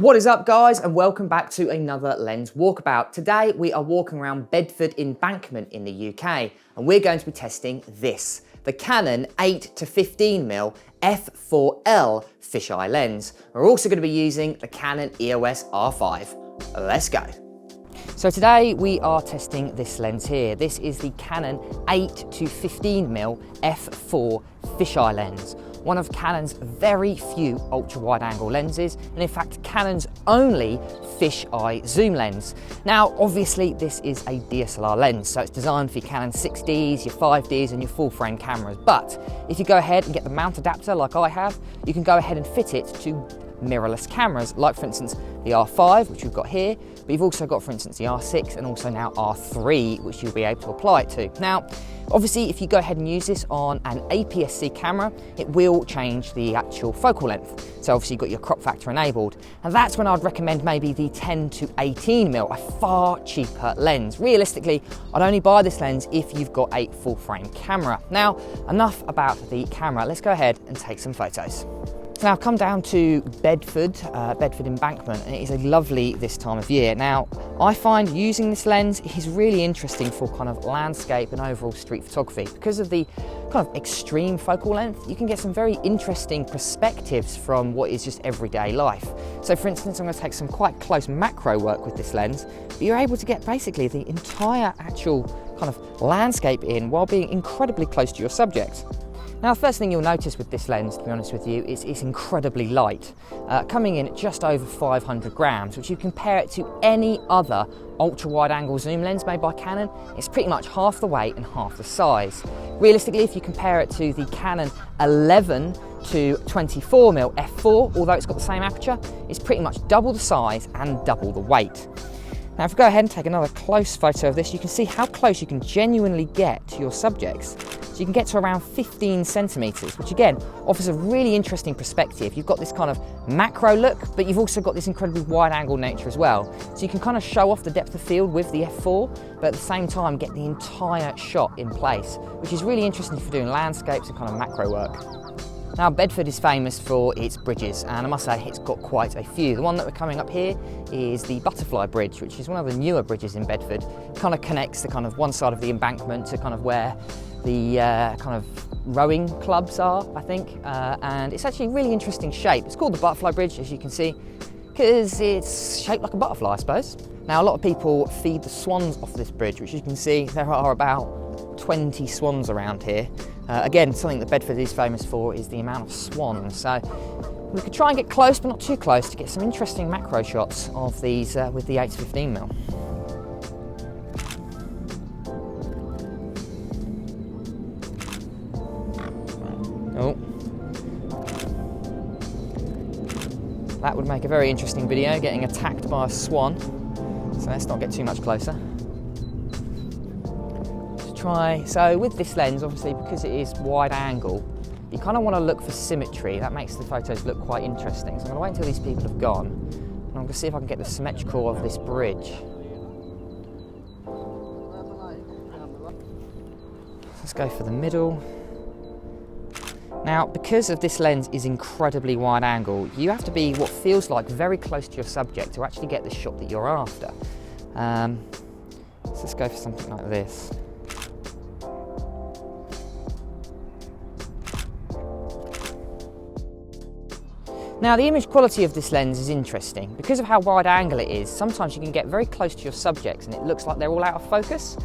What is up, guys, and welcome back to another lens walkabout. Today we are walking around Bedford embankment in the UK, and we're going to be testing this, the Canon 8 to 15mm f4L fisheye lens. We're also going to be using the Canon EOS R5. Let's go. So today we are testing this lens here. This is the Canon 8 to 15mm f4 fisheye lens. One of Canon's very few ultra-wide angle lenses, and in fact Canon's only fisheye zoom lens. Now obviously this is a DSLR lens, so it's designed for your Canon 6Ds, your 5Ds and your full frame cameras, but if you go ahead and get the mount adapter like I have, you can go ahead and fit it to mirrorless cameras, like for instance the R5, which we've got here, but you've also got for instance the R6 and also now R3, which you'll be able to apply it to. Now obviously if you go ahead and use this on an APS-C camera, it will change the actual focal length. So obviously you've got your crop factor enabled, and that's when I'd recommend maybe the 10 to 18mm, a far cheaper lens. Realistically, I'd only buy this lens if you've got a full frame camera. Now enough about the camera, let's go ahead and take some photos. Now I've come down to Bedford embankment, and it is a lovely this time of year. Now I find using this lens is really interesting for kind of landscape and overall street photography. Because of the kind of extreme focal length, you can get some very interesting perspectives from what is just everyday life. So for instance, I'm going to take some quite close macro work with this lens, but you're able to get basically the entire actual kind of landscape in while being incredibly close to your subject. Now, the first thing you'll notice with this lens, to be honest with you, is it's incredibly light, coming in at just over 500 grams, which you compare it to any other ultra-wide angle zoom lens made by Canon, it's pretty much half the weight and half the size. Realistically, if you compare it to the Canon 11 to 24mm f4, although it's got the same aperture, it's pretty much double the size and double the weight. Now, if we go ahead and take another close photo of this, you can see how close you can genuinely get to your subjects. So you can get to around 15 centimeters, which again offers a really interesting perspective. You've got this kind of macro look, but you've also got this incredibly wide angle nature as well. So you can kind of show off the depth of field with the f4, but at the same time get the entire shot in place, which is really interesting for doing landscapes and kind of macro work. Now, Bedford is famous for its bridges, and I must say it's got quite a few. The one that we're coming up here is the Butterfly Bridge, which is one of the newer bridges in Bedford. It kind of connects the kind of one side of the embankment to kind of where the kind of rowing clubs are, I think, and it's actually a really interesting shape. It's called the Butterfly Bridge, as you can see, because it's shaped like a butterfly, I suppose. Now, a lot of people feed the swans off this bridge, which you can see there are about 20 swans around here. Again, something that Bedford is famous for is the amount of swans. So we could try and get close, but not too close, to get some interesting macro shots of these with the 8 to 15mm. Oh. That would make a very interesting video, getting attacked by a swan. So let's not get too much closer. So with this lens, obviously because it is wide angle, you kind of want to look for symmetry. That makes the photos look quite interesting. So I'm going to wait until these people have gone, and I'm going to see if I can get the symmetrical of this bridge. Let's go for the middle. Now, because of this lens is incredibly wide angle, you have to be what feels like very close to your subject to actually get the shot that you're after. So let's go for something like this. Now, the image quality of this lens is interesting. Because of how wide angle it is, sometimes you can get very close to your subjects and it looks like they're all out of focus,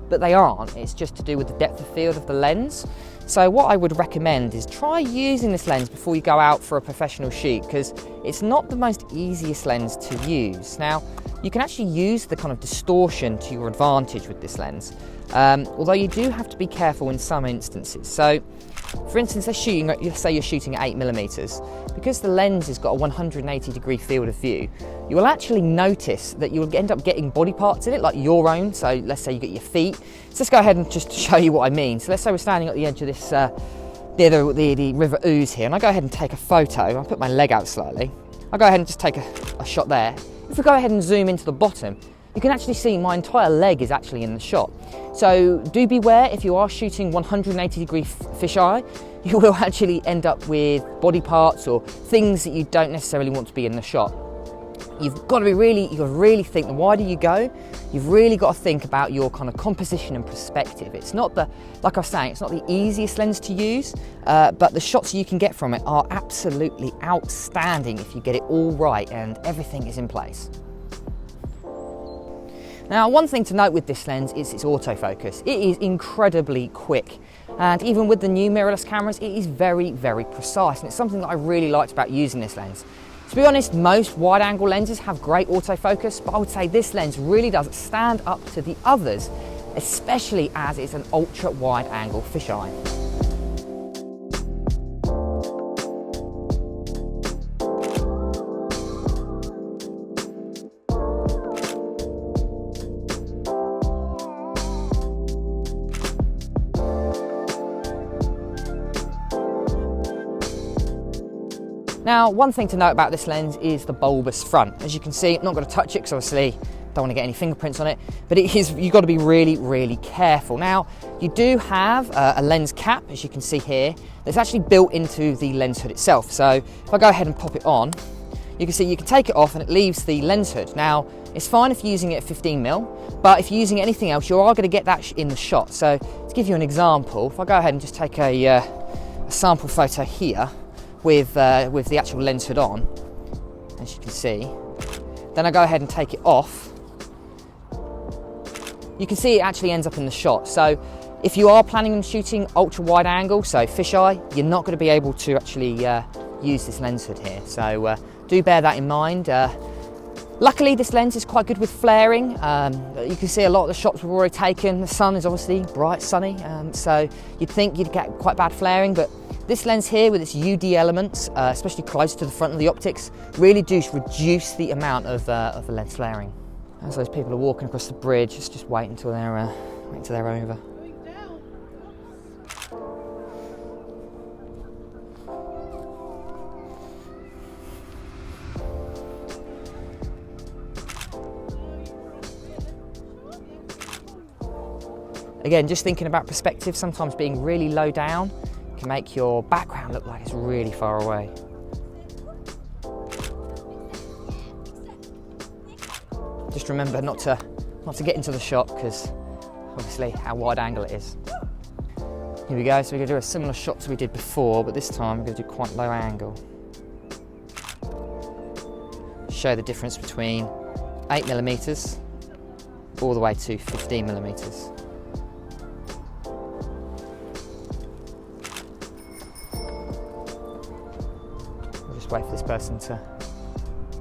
but they aren't. It's just to do with the depth of field of the lens. So what I would recommend is try using this lens before you go out for a professional shoot, because it's not the most easiest lens to use. Now, you can actually use the kind of distortion to your advantage with this lens, although you do have to be careful in some instances. So, for instance, let's say you're shooting at 8mm, because the lens has got a 180-degree field of view, you will actually notice that you'll end up getting body parts in it, like your own. So let's say you get your feet. So let's go ahead and just show you what I mean. So let's say we're standing at the edge of this, the River Ouse here, and I go ahead and take a photo. I'll put my leg out slightly. I'll go ahead and just take a shot there. If we go ahead and zoom into the bottom, you can actually see my entire leg is actually in the shot. So do beware, if you are shooting 180-degree fisheye, you will actually end up with body parts or things that you don't necessarily want to be in the shot. you've got to really think, the wider you go, you've really got to think about your kind of composition and perspective. It's not like I was saying, it's not the easiest lens to use, but the shots you can get from it are absolutely outstanding if you get it all right and everything is in place. Now, one thing to note with this lens is its autofocus. It is incredibly quick. And even with the new mirrorless cameras, it is very, very precise. And it's something that I really liked about using this lens. To be honest, most wide angle lenses have great autofocus, but I would say this lens really does stand up to the others, especially as it's an ultra wide angle fisheye. Now, one thing to note about this lens is the bulbous front. As you can see, I'm not going to touch it because obviously don't want to get any fingerprints on it, but you've got to be really, really careful. Now, you do have a lens cap, as you can see here, that's actually built into the lens hood itself. So if I go ahead and pop it on, you can see you can take it off and it leaves the lens hood. Now, it's fine if you're using it at 15mm, but if you're using anything else, you are going to get that in the shot. So to give you an example, if I go ahead and just take a sample photo here, with the actual lens hood on, as you can see, then I go ahead and take it off, you can see it actually ends up in the shot. So if you are planning on shooting ultra wide angle, so fisheye, you're not going to be able to actually use this lens hood here. So do bear that in mind. Luckily, this lens is quite good with flaring. You can see a lot of the shots we've already taken. The sun is obviously bright, sunny, so you'd think you'd get quite bad flaring, but this lens here with its UD elements, especially close to the front of the optics, really do reduce the amount of the lens flaring. As those people are walking across the bridge, just wait until they're over. Again, just thinking about perspective, sometimes being really low down can make your background look like it's really far away. Just remember not to get into the shot, because obviously how wide angle it is. Here we go, so we're going to do a similar shot to we did before, but this time we're going to do quite low angle. Show the difference between 8mm all the way to 15mm. Wait for this person to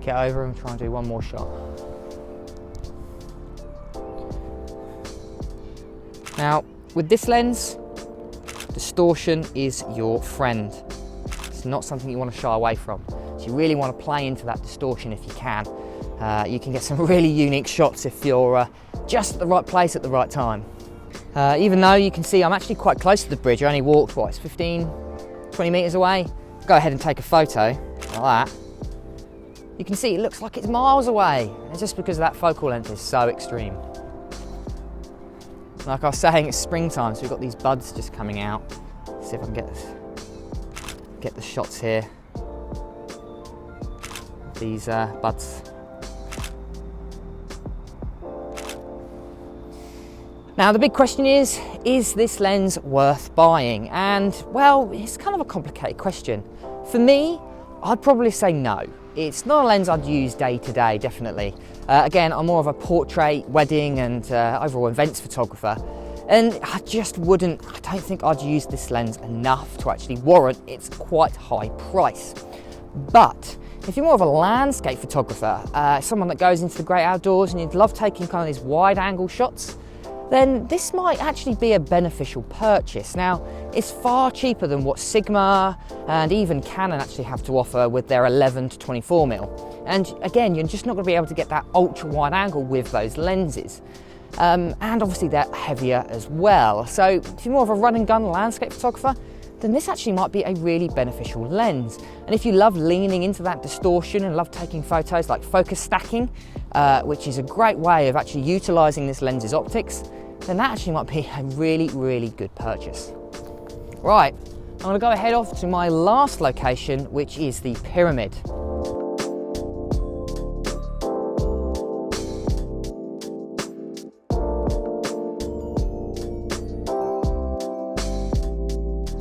get over and try and do one more shot. Now, with this lens, distortion is your friend. It's not something you want to shy away from. So you really want to play into that distortion if you can. You can get some really unique shots if you're just at the right place at the right time. Even though you can see I'm actually quite close to the bridge, I only walked, what, it's 15, 20 metres away. Go ahead and take a photo. Like that, you can see it looks like it's miles away. It's just because that focal length is so extreme. Like I was saying, it's springtime, so we've got these buds just coming out. Let's see if I can get the shots here. These buds. Now the big question is this lens worth buying? And well, it's kind of a complicated question. For me, I'd probably say no. It's not a lens I'd use day to day, definitely. Again, I'm more of a portrait, wedding and overall events photographer. And I don't think I'd use this lens enough to actually warrant its quite high price. But if you're more of a landscape photographer, someone that goes into the great outdoors and you'd love taking kind of these wide angle shots, then this might actually be a beneficial purchase. Now, it's far cheaper than what Sigma and even Canon actually have to offer with their 11 to 24mm. And again, you're just not going to be able to get that ultra wide angle with those lenses. And obviously they're heavier as well. So if you're more of a run and gun landscape photographer, then this actually might be a really beneficial lens. And if you love leaning into that distortion and love taking photos like focus stacking, which is a great way of actually utilizing this lens's optics, then that actually might be a really, really good purchase. Right, I'm gonna go ahead off to my last location, which is the pyramid.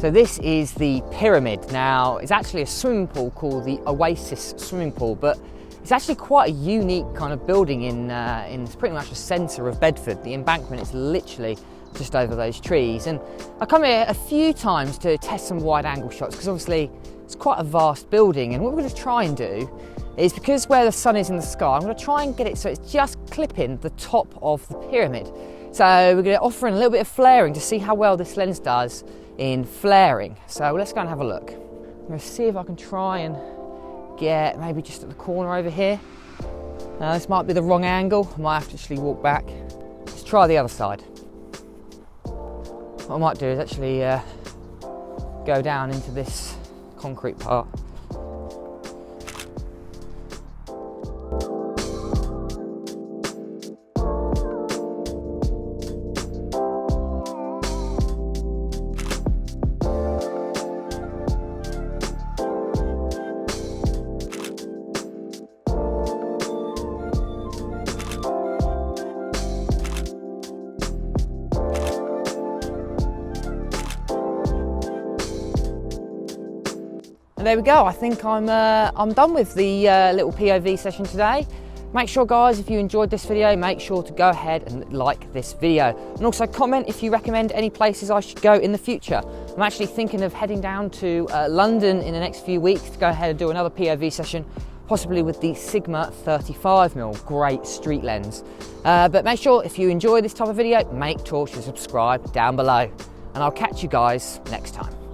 So this is the pyramid. Now, it's actually a swimming pool called the Oasis swimming pool, but it's actually quite a unique kind of building in pretty much the centre of Bedford. The embankment is literally just over those trees. And I come here a few times to test some wide angle shots because obviously it's quite a vast building. And what we're going to try and do is, because where the sun is in the sky, I'm going to try and get it so it's just clipping the top of the pyramid. So we're going to offer in a little bit of flaring to see how well this lens does in flaring. So let's go and have a look. I'm going to see if I can try and get maybe just at the corner over here. This might be the wrong angle. I might have to actually walk back. Let's try the other side. What I might do is actually go down into this concrete part. And there we go. I think I'm done with the little POV session today. Make sure, guys, if you enjoyed this video, make sure to go ahead and like this video. And also comment if you recommend any places I should go in the future. I'm actually thinking of heading down to London in the next few weeks to go ahead and do another POV session, possibly with the Sigma 35mm, great street lens. But make sure, if you enjoy this type of video, make sure to subscribe down below. And I'll catch you guys next time.